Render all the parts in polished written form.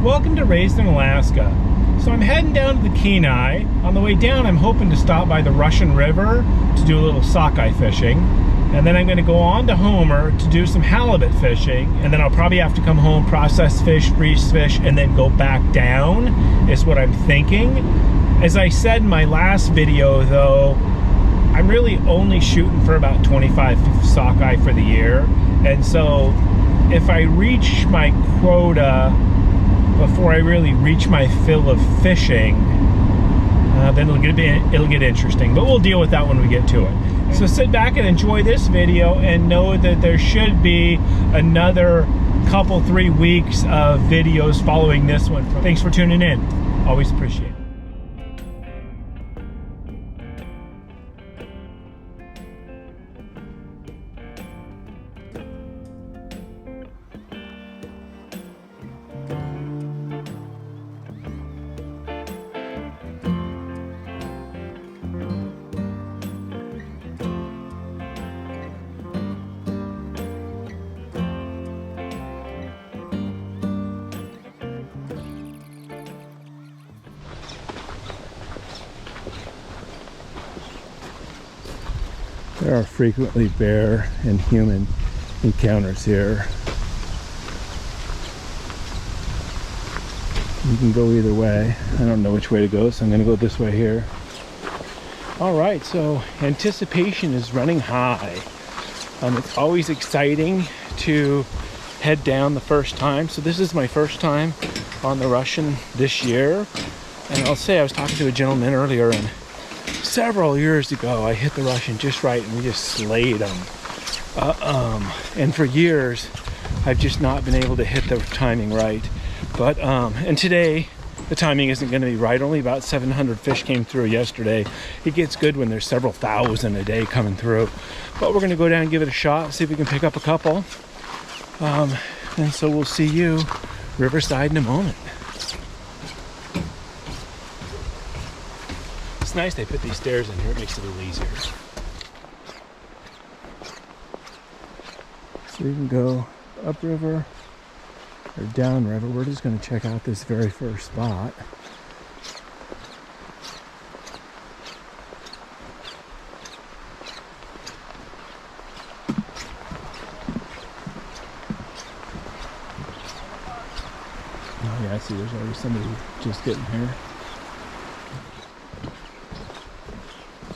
Welcome to Raised in Alaska. So I'm heading down to the Kenai. On the way down, I'm hoping to stop by the Russian River to do a little sockeye fishing. And then I'm going to go on to Homer to do some halibut fishing. And then I'll probably have to come home, process fish, freeze fish, and then go back down, is what I'm thinking. As I said in my last video, though, I'm really only shooting for about 25 sockeye for the year. And so if I reach my quota before I really reach my fill of fishing, then it'll get interesting. But we'll deal with that when we get to it. So sit back and enjoy this video and know that there should be another couple, 3 weeks of videos following this one. Thanks for tuning in. Always appreciate it. There are frequently bear and human encounters here. You can go either way. I don't know which way to go, so I'm going to go this way here. Alright, so anticipation is running high. It's always exciting to head down the first time. So this is my first time on the Russian this year. And I'll say I was talking to a gentleman earlier, and several years ago I hit the Russian just right and we just slayed them. And for years I've just not been able to hit the timing right. But and today the timing isn't going to be right. Only about 700 fish came through yesterday. It gets good when there's several thousand a day coming through. But we're going to go down and give it a shot, see if we can pick up a couple. And so we'll see you riverside in a moment. It's nice they put these stairs in here. It makes it a little easier. So you can go upriver or downriver. We're just going to check out this very first spot. Oh yeah, I see there's already somebody just getting here.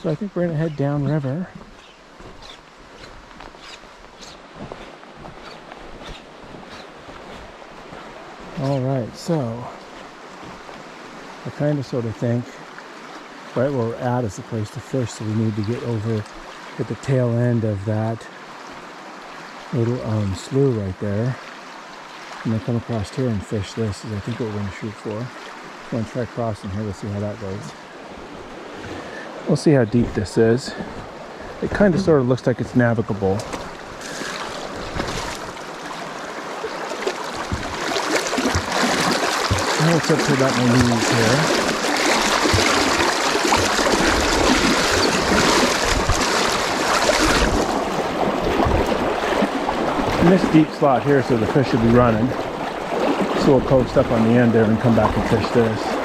So I think we're going to head downriver. Alright, so I kind of sort of think right where we're at is the place to fish, so we need to get over at the tail end of that little slough right there, and then come across here and fish. This is I think what we're going to shoot for. I'm going to try crossing here. Let's see how that goes. We'll see how deep this is. It kind of sort of looks like it's navigable. Now it's up to about my knees here. In this deep slot here, so the fish should be running. So we'll post up on the end there and come back and fish this.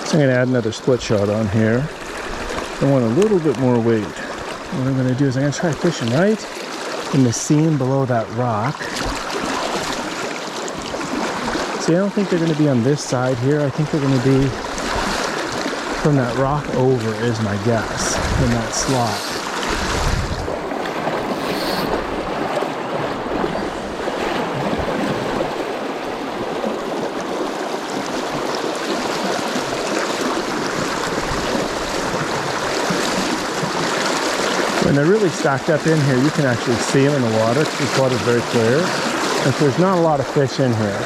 I'm going to add another split shot on here. I want a little bit more weight. What I'm going to do is I'm going to try fishing right in the seam below that rock. See, I don't think they're going to be on this side here. I think they're going to be from that rock over is my guess, in that slot. When they're really stacked up in here, you can actually see them in the water. This water is very clear. And so there's not a lot of fish in here.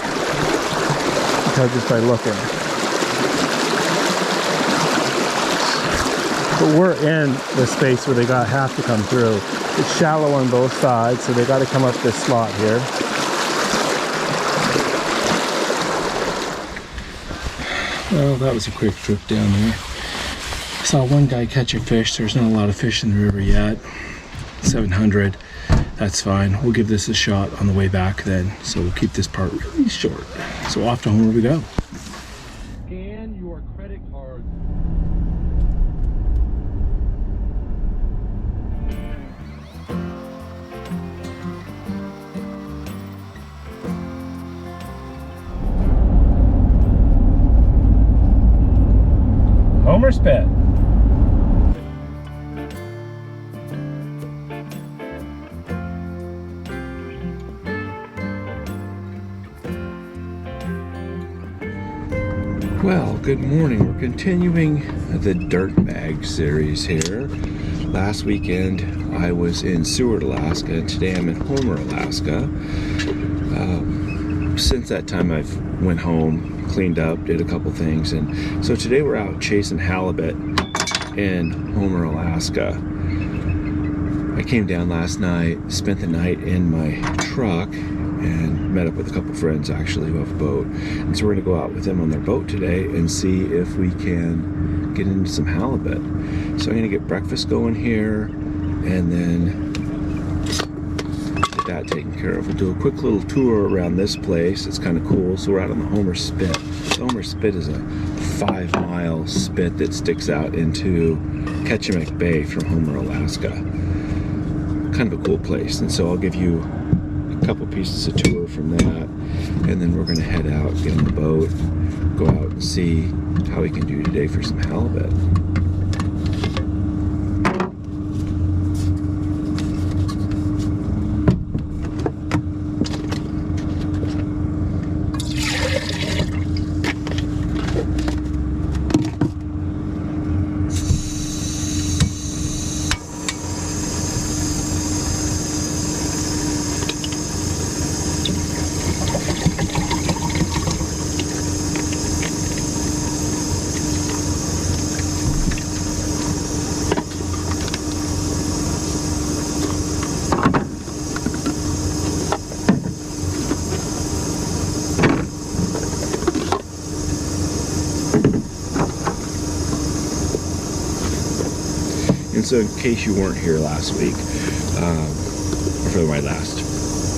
tell just by looking. But we're in the space where they have to come through. It's shallow on both sides, so they got to come up this slot here. Well, that was a quick trip down there. I saw one guy catch a fish. There's not a lot of fish in the river yet. 700. That's fine. We'll give this a shot on the way back then. So we'll keep this part really short. So off to Homer we go. Scan your credit card. Homer spit. Well, good morning. We're continuing the Dirtbag series here. Last weekend I was in Seward, Alaska, and today I'm in Homer, Alaska. Since that time I've went home, cleaned up, did a couple things, and so today we're out chasing halibut in Homer, Alaska. I came down last night, spent the night in my truck, and met up with a couple friends actually who have a boat, and so we're going to go out with them on their boat today and see if we can get into some halibut. So I'm going to get breakfast going here and then get that taken care of. We'll do a quick little tour around this place. It's kind of cool. So we're out on the Homer Spit. The Homer Spit is a 5-mile spit that sticks out into Ketchimek Bay from Homer, Alaska. Kind of a cool place, and so I'll give you couple pieces of tour from that, and then we're going to head out, get on the boat, go out and see how we can do today for some halibut. So in case you weren't here last week, or for my last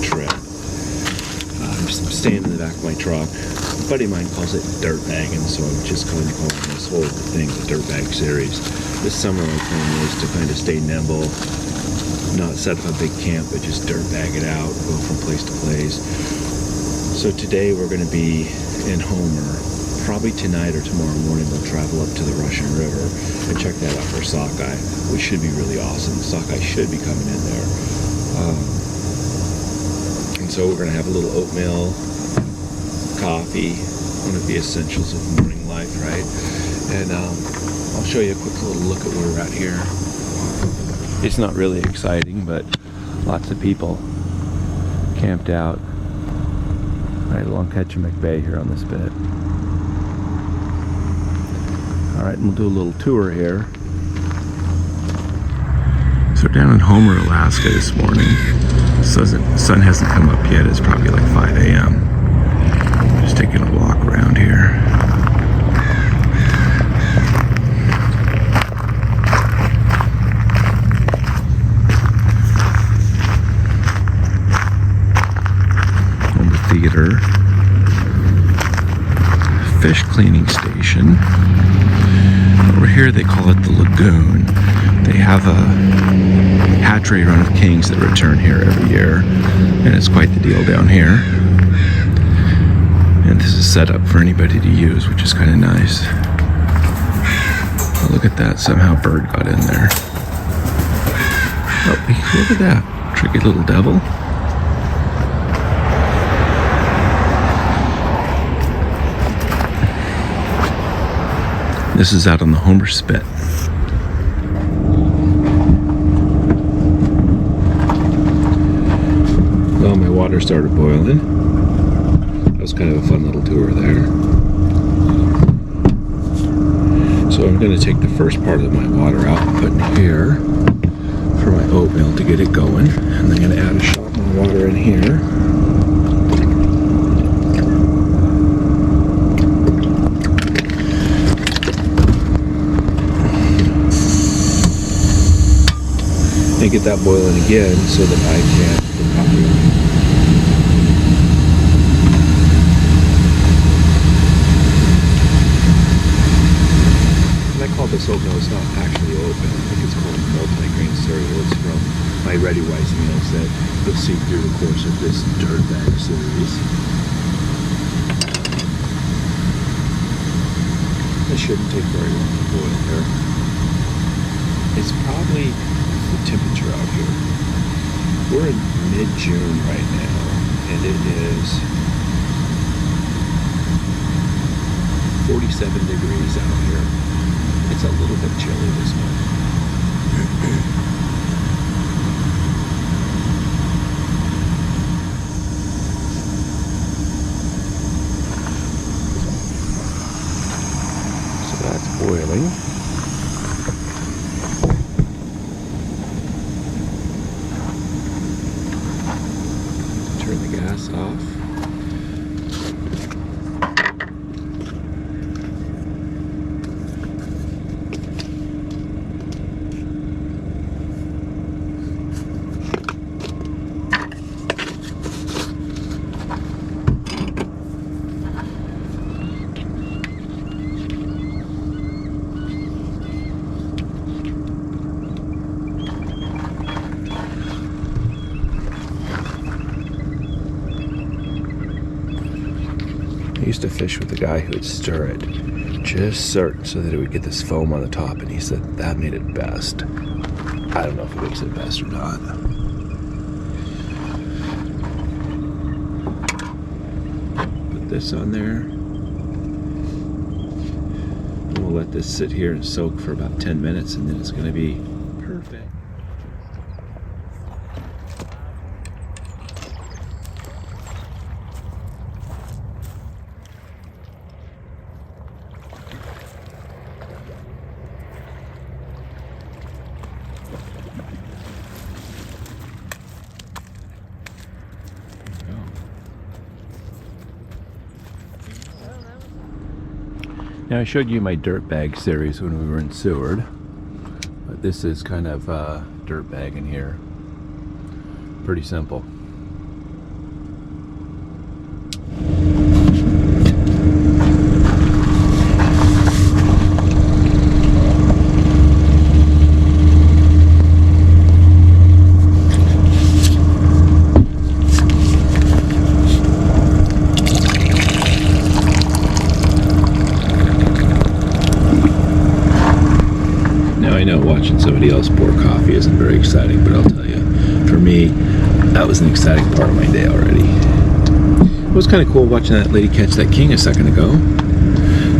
trip, I'm just staying in the back of my truck. A buddy of mine calls it Dirtbag, and so I'm just kind of calling this whole thing the Dirtbag series. This summer my plan is to kind of stay nimble, not set up a big camp, but just dirtbag it out, go from place to place. So today we're going to be in Homer. Probably tonight or tomorrow morning we'll travel up to the Russian River and check that out for sockeye, which should be really awesome. The sockeye should be coming in there. And so we're going to have a little oatmeal, coffee, one of the essentials of morning life, right? And I'll show you a quick little look at where we're at here. It's not really exciting, but lots of people camped out right along Ketchimek Bay here on this bit. Alright, and we'll do a little tour here. So down in Homer, Alaska this morning, the sun hasn't come up yet. It's probably like 5 a.m. Just taking a walk around here. Homer Theater. Fish cleaning station. Over here they call it the Lagoon. They have a hatchery run of kings that return here every year, and it's quite the deal down here. And this is set up for anybody to use, which is kind of nice. Oh, look at that, somehow a bird got in there. Oh, look at that, tricky little devil. This is out on the Homer Spit. Well, my water started boiling. That was kind of a fun little tour there. I'm going to take the first part of my water out and put in here for my oatmeal to get it going. And I'm going to add a shot more water in here. And get that boiling again so that I can put coffee on. And I call this oatmeal, it's not actually oatmeal. I think it's called multi-grain cereal. It's from my Ready Wise meals that you'll see through the course of this Dirtbag series. This shouldn't take very long to boil here. It's probably the temperature out here. We're in mid-June right now, and it is 47 degrees out here. It's a little bit chilly this month. So that's boiling. Turn the gas off. I used to fish with a guy who would stir it just so that it would get this foam on the top, and he said that made it best. I don't know if it makes it best or not. Put this on there. And we'll let this sit here and soak for about 10 minutes, and then it's going to be perfect. Now I showed you my Dirtbag series when we were in Seward, but this is kind of Dirtbag in here. Pretty simple. Watching somebody else pour coffee isn't very exciting, but I'll tell you, for me, that was an exciting part of my day already. It was kind of cool watching that lady catch that king a second ago.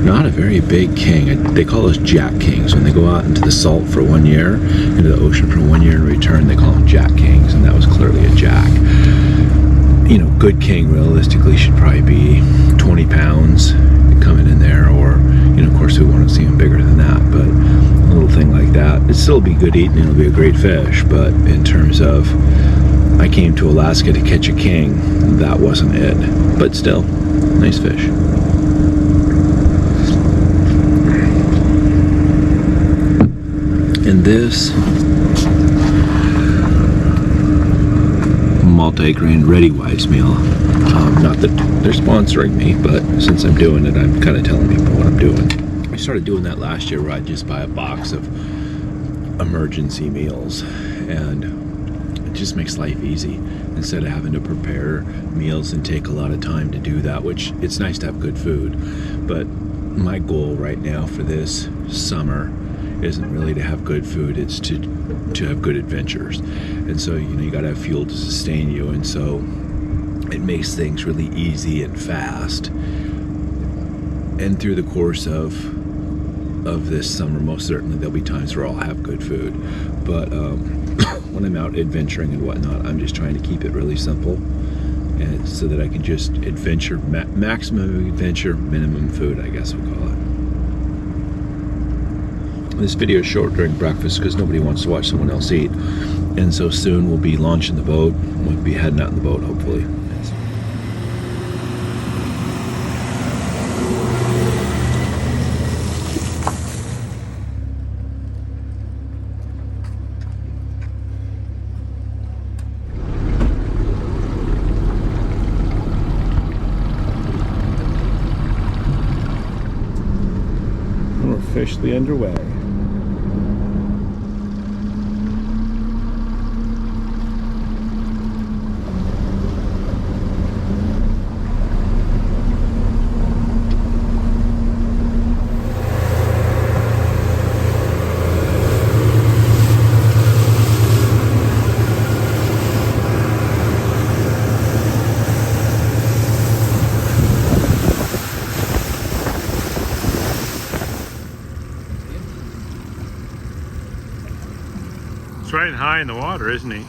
Not a very big king. They call those jack kings. When they go out into the salt for 1 year, into the ocean for 1 year in return, they call them jack kings, and that was clearly a jack. You know, good king realistically should probably be 20 pounds coming in there, or, you know, of course we want to see them bigger than that, but a little thing like that, it'd still be good eating, it'll be a great fish, but in terms of, I came to Alaska to catch a king, that wasn't it, but still, nice fish. And this multi-grain Ready Wise meal, not that they're sponsoring me, but since I'm doing it, I'm kind of telling people what I'm doing. I started doing that last year where I'd just buy a box of emergency meals, and it just makes life easy instead of having to prepare meals and take a lot of time to do that, which it's nice to have good food, but my goal right now for this summer isn't really to have good food, it's to have good adventures. And so, you know, you got to have fuel to sustain you, and so it makes things really easy and fast. And through the course of this summer, most certainly there'll be times where I'll have good food, but when I'm out adventuring and whatnot, I'm just trying to keep it really simple, and so that I can just adventure, maximum adventure, minimum food, I guess we'll call it. This video is short during breakfast because nobody wants to watch someone else eat. And so soon we'll be launching the boat. We'll be heading out in the boat, hopefully. We're officially underway. It's right high in the water, isn't he?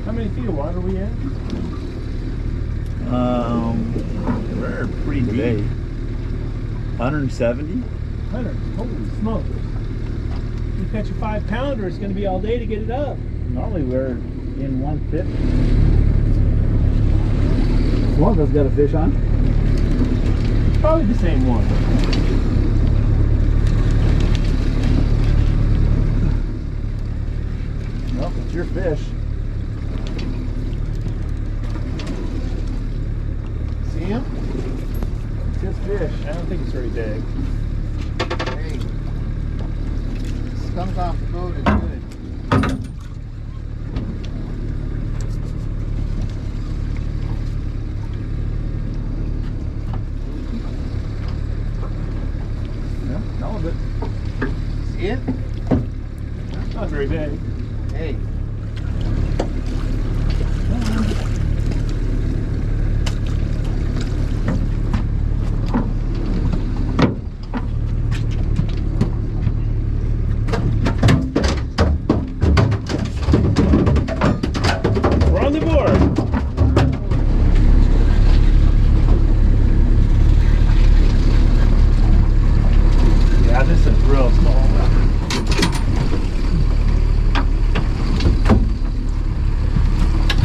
How many feet of water are we in? We're pretty deep. 170? 100. Holy smokes. You catch a 5-pounder, it's going to be all day to get it up. Normally we're in 150. One of us got a fish on. Probably the same one. Well, it's your fish. See him? It's his fish. I don't think it's very big. Hey, this comes off the boat is good. Yeah, all of it. See it? It's not very big. Hey. We're on the board. Yeah, this is real small.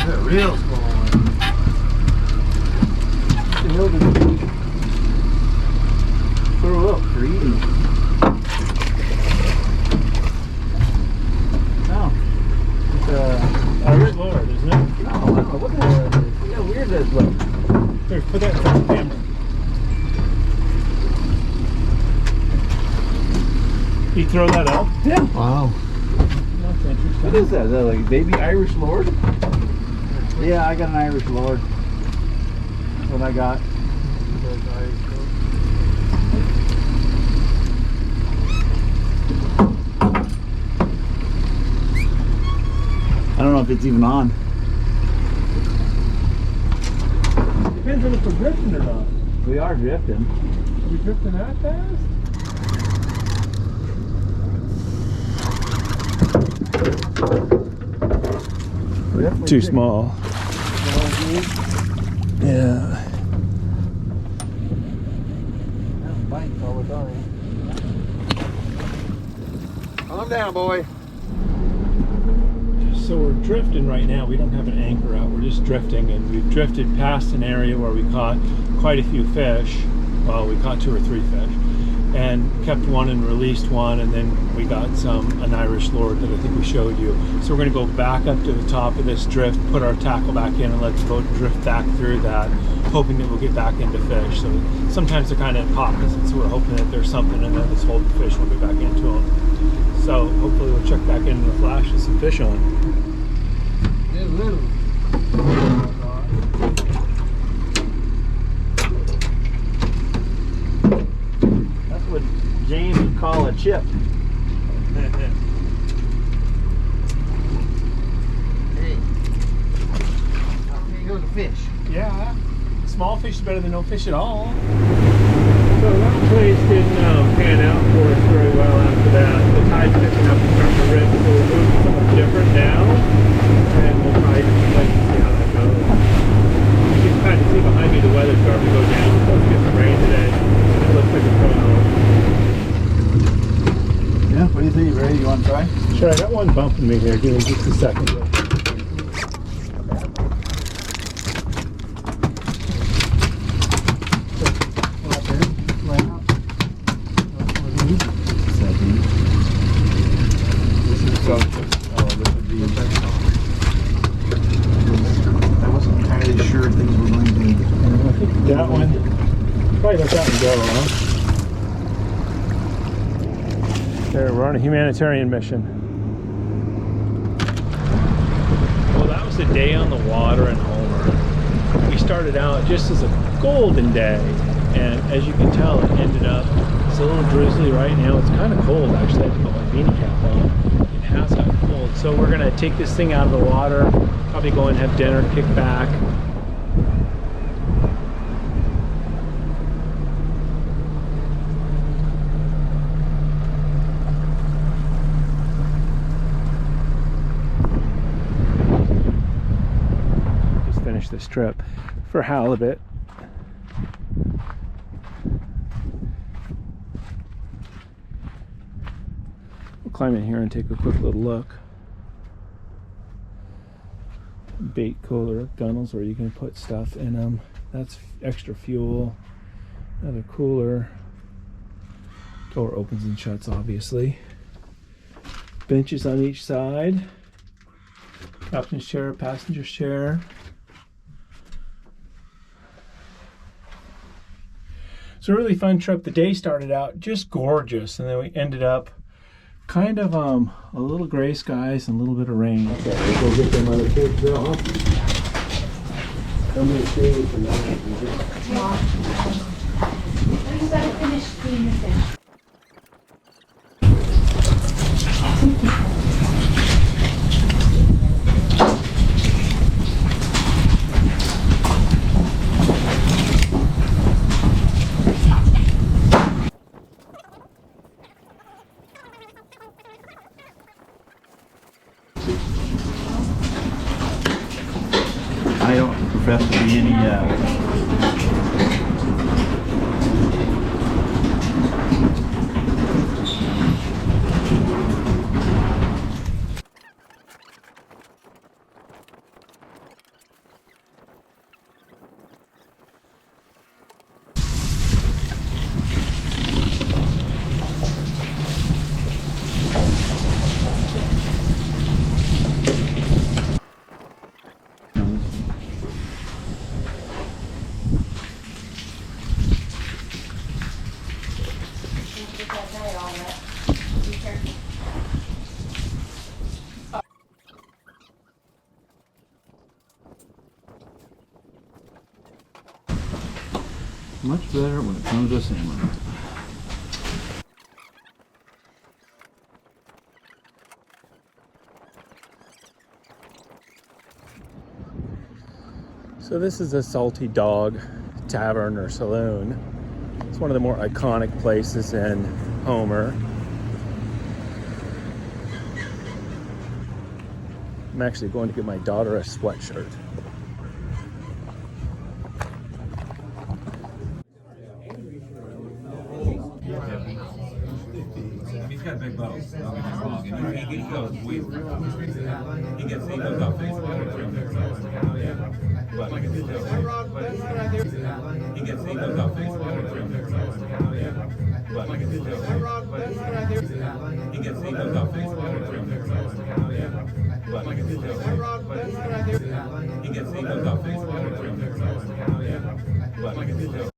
They're real small one. The hell did you throw up for eating? No. It's Irish Lord, isn't it? no, what the hell is this? Look how weird this looks. Here, put that in front of the camera. You throw that up? Yeah. Wow. That's interesting. What is that? Is that like a baby Irish Lord? Yeah, I got an Irish Lord. That's what I got. I don't know if it's even on. Depends on if we're drifting or not. We are drifting. Are we drifting that fast? Definitely Too thick. small. Yeah. That bites all the time. Calm down, boy. So we're drifting right now. We don't have an anchor out. We're just drifting, and we've drifted past an area where we caught quite a few fish. Well, we caught 2 or 3 fish, and kept one and released one, and then we got an Irish Lord that I think we showed you. So we're going to go back up to the top of this drift, put our tackle back in, and let the boat drift back through that, hoping that we'll get back into fish. So sometimes they're kind of in pockets, and so we're hoping that there's something in there that's holding fish. We'll get back into them. So hopefully we'll check back into the flash with some fish on. They're little. That's what James would call a chip. Hey. Here goes the fish. Yeah, small fish is better than no fish at all. So that place didn't pan out for us very well after that. The tide's picking up and starting to rip, so we're moving something different now. And we'll probably just wait and see how that goes. You can kind of see behind me the weather's starting to go down. We're supposed to get some rain today. one bumping me here. Give me just a second. I wasn't entirely sure things were going to. I think that one. Probably let that one go, huh? There, we're on a humanitarian mission. Well, that was a day on the water in Homer. We started out just as a golden day, and as you can tell, it ended up, it's a little drizzly right now. It's kind of cold, actually. I have to put my beanie cap on. It has gotten cold. So we're gonna take this thing out of the water, probably go and have dinner, kick back. This trip for halibut. We'll climb in here and take a quick little look. Bait cooler, gunnels where you can put stuff in them. That's extra fuel. Another cooler. Door opens and shuts, obviously. Benches on each side. Captain's chair, passenger's chair. It's a really fun trip. The day started out just gorgeous, and then we ended up kind of a little gray skies and a little bit of rain. Okay, go get them other kids, Bill, huh? Somebody stay with them. I just gotta finish cleaning the fish. I don't profess to be any much better when it comes to salmon. So this is a Salty Dog Tavern or Saloon. It's one of the more iconic places in Homer. I'm actually going to get my daughter a sweatshirt. He's got a big boat, don't get me wrong. And he goes, he gets off Facebook. But he gets off Facebook. But he gets off Facebook. But he gets off Facebook. But